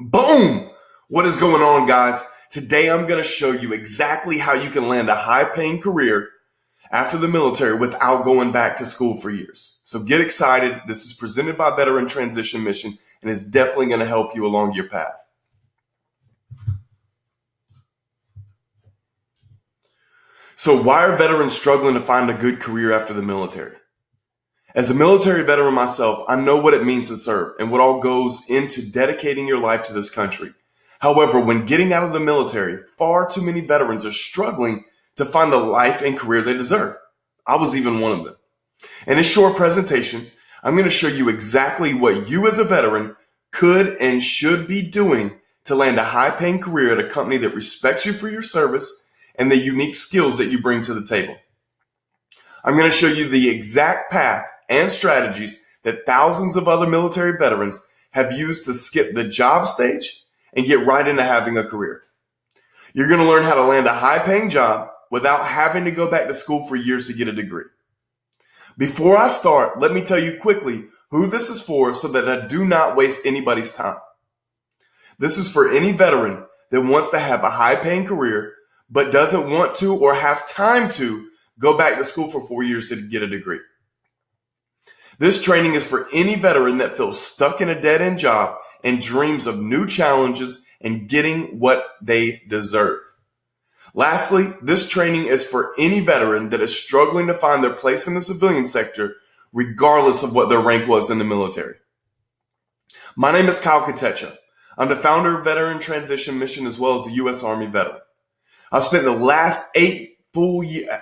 Boom! What is going on, guys? Today I'm going to show you exactly how you can land a high-paying career after the military without going back to school for years. So get excited. This is presented by Veteran Transition Mission and is definitely going to help you along your path. So why are veterans struggling to find a good career after the military? As a military veteran myself, I know what it means to serve and what all goes into dedicating your life to this country. However, when getting out of the military, far too many veterans are struggling to find the life and career they deserve. I was even one of them. In this short presentation, I'm going to show you exactly what you as a veteran could and should be doing to land a high-paying career at a company that respects you for your service and the unique skills that you bring to the table. I'm going to show you the exact path and strategies that thousands of other military veterans have used to skip the job stage and get right into having a career. You're going to learn how to land a high-paying job without having to go back to school for years to get a degree. Before I start, let me tell you quickly who this is for so that I do not waste anybody's time. This is for any veteran that wants to have a high-paying career but doesn't want to or have time to go back to school for 4 years to get a degree. This training is for any veteran that feels stuck in a dead-end job and dreams of new challenges and getting what they deserve. Lastly, this training is for any veteran that is struggling to find their place in the civilian sector, regardless of what their rank was in the military. My name is Kyle Katecha. I'm the founder of Veteran Transition Mission as well as a U.S. Army veteran. I've spent the last 8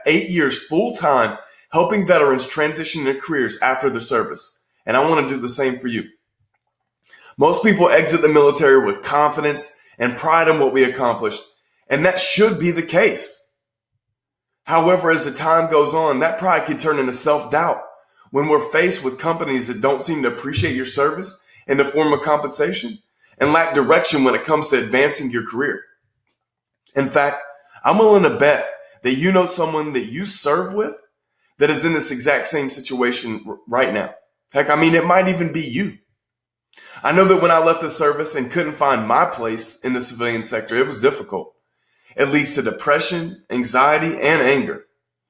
years full-time helping veterans transition their careers after their service, and I want to do the same for you. Most people exit the military with confidence and pride in what we accomplished, and that should be the case. However, as the time goes on, that pride can turn into self-doubt when we're faced with companies that don't seem to appreciate your service in the form of compensation and lack direction when it comes to advancing your career. In fact, I'm willing to bet that you know someone that you serve with that is in this exact same situation right now. Heck, it might even be you. I know that when I left the service and couldn't find my place in the civilian sector, it was difficult. It leads to depression, anxiety, and anger.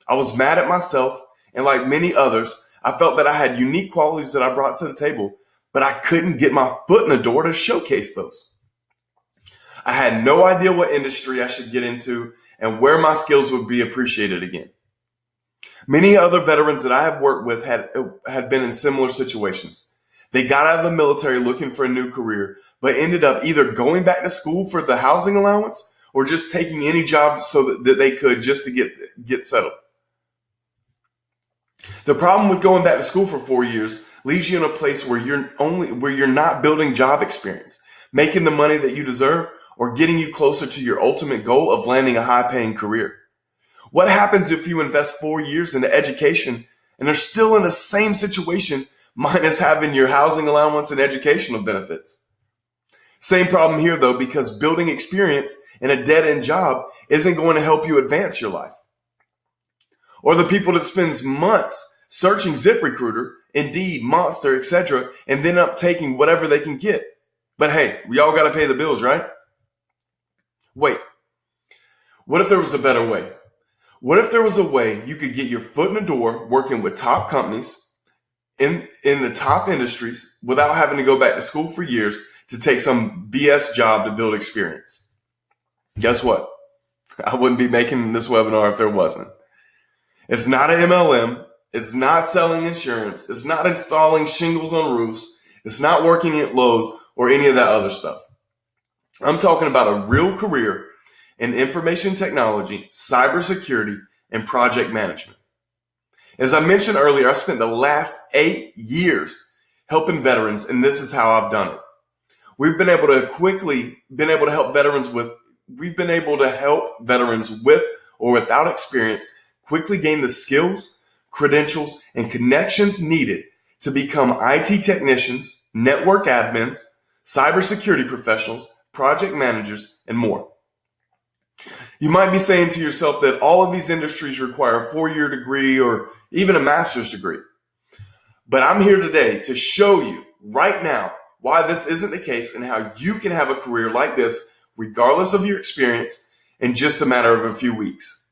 I was mad at myself, and like many others, I felt that I had unique qualities that I brought to the table, but I couldn't get my foot in the door to showcase those. I had no idea what industry I should get into and where my skills would be appreciated again. Many other veterans that I have worked with had been in similar situations. They got out of the military looking for a new career, but ended up either going back to school for the housing allowance or just taking any job so that they could just to get settled. The problem with going back to school for 4 years leaves you in a place where you're not building job experience, making the money that you deserve, or getting you closer to your ultimate goal of landing a high-paying career. What happens if you invest 4 years into education and are still in the same situation minus having your housing allowance and educational benefits? Same problem here though, because building experience in a dead-end job isn't going to help you advance your life. Or the people that spends months searching ZipRecruiter, Indeed, Monster, etc., and then up taking whatever they can get. But hey, we all got to pay the bills, right? Wait, what if there was a better way? What if there was a way you could get your foot in the door working with top companies in the top industries without having to go back to school for years to take some BS job to build experience? Guess what? I wouldn't be making this webinar if there wasn't. It's not an MLM. It's not selling insurance. It's not installing shingles on roofs. It's not working at Lowe's or any of that other stuff. I'm talking about a real career in information technology, cybersecurity, and project management. As I mentioned earlier, I spent the last 8 years helping veterans, and this is how I've done it. We've been able to help veterans with or without experience quickly gain the skills, credentials, and connections needed to become IT technicians, network admins, cybersecurity professionals, project managers, and more. You might be saying to yourself that all of these industries require a 4-year degree or even a master's degree. But I'm here today to show you right now why this isn't the case and how you can have a career like this regardless of your experience in just a matter of a few weeks.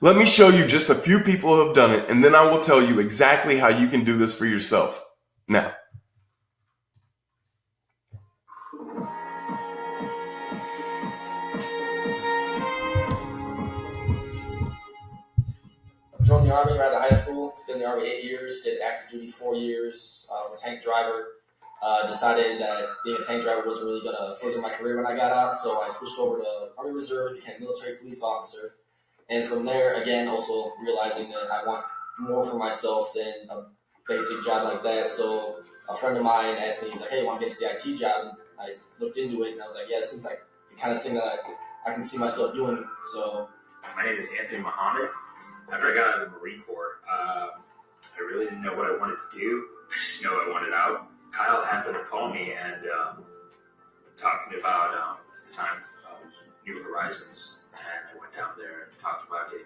Let me show you just a few people who have done it, and then I will tell you exactly how you can do this for yourself. Now, joined the Army right out of high school. Been in the Army 8 years. Did active duty 4 years. I was a tank driver. Decided that being a tank driver wasn't really going to further my career when I got out, so I switched over to Army Reserve, became a military police officer. And from there, again, also realizing that I want more for myself than a basic job like that. So a friend of mine asked me, he's like, hey, you want to get to the IT job? And I looked into it, and I was like, yeah, it seems like the kind of thing that I can see myself doing. So my name is Anthony Muhammad. After I got out of the Marine Corps, I really didn't know what I wanted to do. I just know I wanted out. Kyle happened to call me and talking about, at the time, New Horizons. And I went down there and talked about getting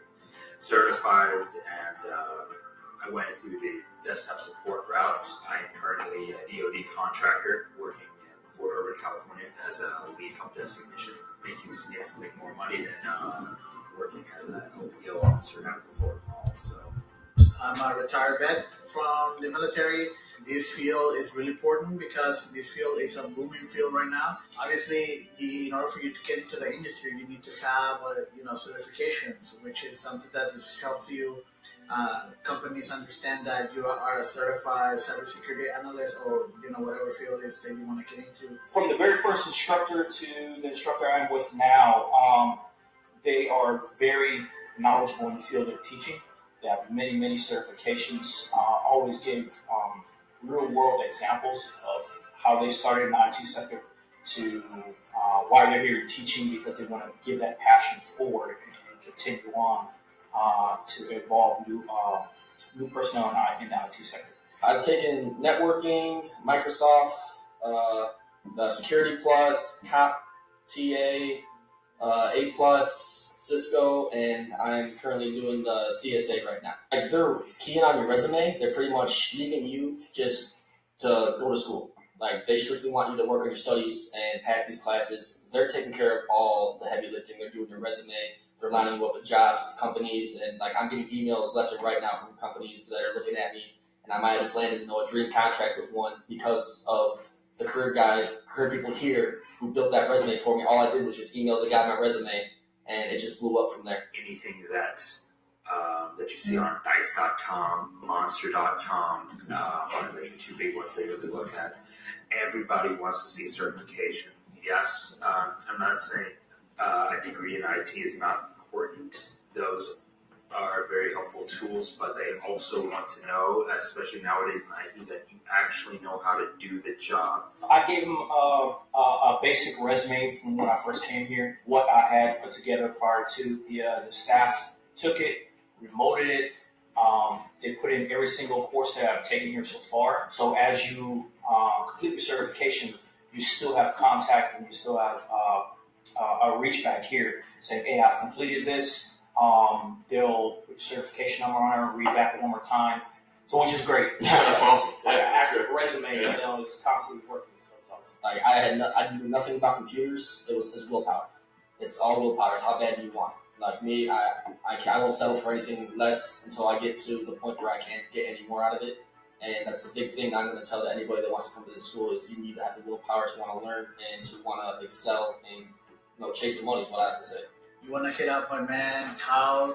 certified. And I went through the desktop support route. I am currently a DoD contractor working in Fort Irwin, California as a lead help desk technician, making significantly more money than working as an LPO officer down at the Fort Mall. So I'm a retired vet from the military. This field is really important because this field is a booming field right now. Obviously, in order for you to get into the industry, you need to have certifications, which is something that just helps you. Companies understand that you are a certified cybersecurity analyst or whatever field is that you want to get into. From the very first instructor to the instructor I'm with now, they are very knowledgeable in the field they're teaching. They have many, many certifications. Always give real-world examples of how they started in the IT sector to why they're here teaching, because they want to give that passion forward and continue on to evolve new personnel in the IT sector. I've taken networking, Microsoft, the Security Plus, COP, TA, A+, Cisco, and I'm currently doing the CSA right now. Like, they're keying on your resume. They're pretty much leaving you just to go to school. Like, they strictly want you to work on your studies and pass these classes. They're taking care of all the heavy lifting. They're doing your resume. They're lining you up with jobs with companies. And, like, I'm getting emails left and right now from companies that are looking at me. And I might have just landed, a dream contract with one because of the career people here who built that resume for me. All I did was just email the guy my resume, and it just blew up from there. Anything that you see on Dice.com, Monster.com, one of the two big ones they really look at, everybody wants to see certification. Yes, I'm not saying a degree in IT is not important. Those are very helpful tools, but they also want to know, especially nowadays in IT, that you actually know how to do the job. I gave them a basic resume from when I first came here, what I had put together prior to. The staff took it, remoted it. They put in every single course that I've taken here so far. So as you complete your certification, you still have contact and you still have a reach back here saying, hey, I've completed this. They'll put your certification number on it, read that one more time. So, which is great. That's awesome. Like an active resume, is constantly working. So it's awesome. Like, I knew nothing about computers. It's willpower. It's all willpower. It's how bad do you want it. Like me, I won't settle for anything less until I get to the point where I can't get any more out of it. And that's the big thing I'm going to tell anybody that wants to come to this school is you need to have the willpower to want to learn and to want to excel and chase the money is what I have to say. You want to hit up my man, Kyle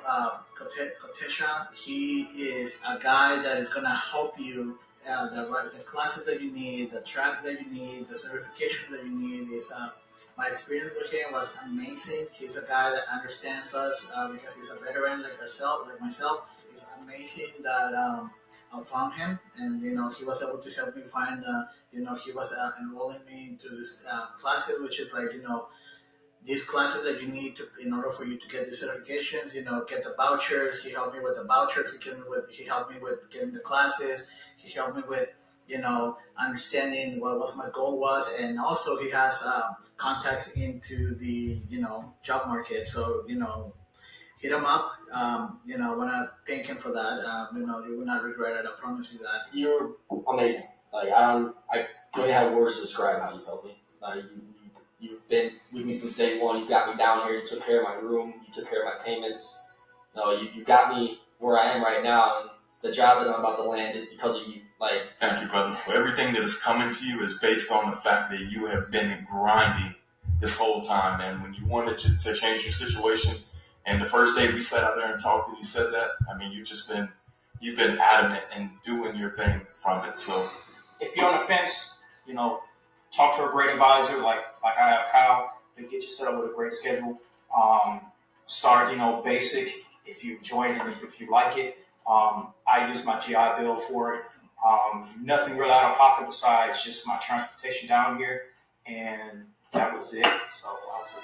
Kotesha. He is a guy that is going to help you. The classes that you need, the tracks that you need, the certifications that you need. My experience with him was amazing. He's a guy that understands us because he's a veteran like myself. It's amazing that I found him, and he was able to help me find. He was enrolling me into this classes, which is like these classes that you need to in order for you to get the certifications. Get the vouchers. He helped me with the vouchers. He helped me with getting the classes. He helped me with understanding what my goal was, and also he has contacts into the job market. So hit him up. I want to thank him for that. You will not regret it. I promise you that. You're amazing. Like I don't even have words to describe how you've helped me. You've been with me since day one. You got me down here. You took care of my room. You took care of my payments. You got me where I am right now, and the job that I'm about to land is because of you. Like, thank you, brother. Well, everything that is coming to you is based on the fact that you have been grinding this whole time, man. When you wanted to change your situation, and the first day we sat out there and talked, and you said that, I mean, you've been adamant and doing your thing from it. So, if you're on the fence, talk to a great advisor like I have Kyle. He'll get you set up with a great schedule. Start, basic. If you enjoy it and if you like it, I use my GI Bill for it. Nothing real out of pocket besides just my transportation down here, and that was it. So I was